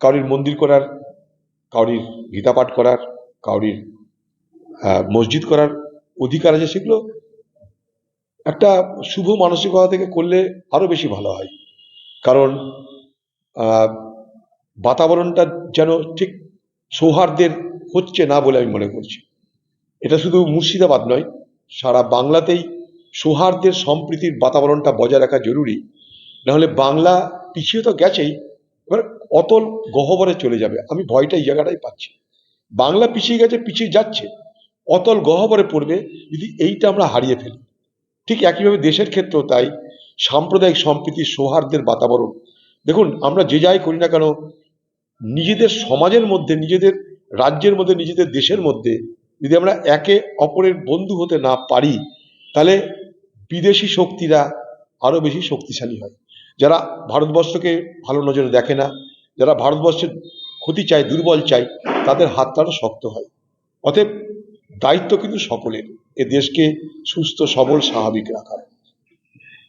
কাউরির মন্দির করার, কাউরির গীতা পাঠ করার, কাউরির মসজিদ করার অধিকার আছে, সেগুলো একটা শুভ মানসিকতা থেকে করলে আরো বেশি ভালো হয়। কারণ বাতাবরণটা যেন ঠিক সৌহার্দ্যের হচ্ছে না বলে আমি মনে করছি। এটা শুধু মুর্শিদাবাদ নয়, সারা বাংলাতেই সৌহার্দ্যের সম্প্রীতির বাতাবরণটা বজায় রাখা জরুরি। নাহলে বাংলা পিছিয়ে তো গেছেই, এবার অতল গহ্বরে চলে যাবে। আমি ভয়টা এই জায়গাটাই পাচ্ছি, বাংলা পিছিয়ে গেছে, পিছিয়ে যাচ্ছে, অতল গহ্বরে পড়বে যদি এইটা আমরা হারিয়ে ফেলি। ঠিক একইভাবে দেশের ক্ষেত্রেও তাই। সাম্প্রদায়িক সম্প্রীতি, সৌহার্দ্যের বাতাবরণ, দেখুন আমরা যে যাই করি না কেন, নিজেদের সমাজের মধ্যে, নিজেদের রাজ্যের মধ্যে, নিজেদের দেশের মধ্যে যদি আমরা একে অপরের বন্ধু হতে না পারি, তাহলে বিদেশি শক্তিরা আরো বেশি শক্তিশালী হয়। যারা ভারতবর্ষকে ভালো নজরে দেখে না, যারা ভারতবর্ষের ক্ষতি চায়, দুর্বল চায়, তাদের হাতটা আরো শক্ত হয়। অতএব দায়িত্ব কিন্তু সকলের, এ দেশকে সুস্থ সবল স্বাভাবিক রাখার।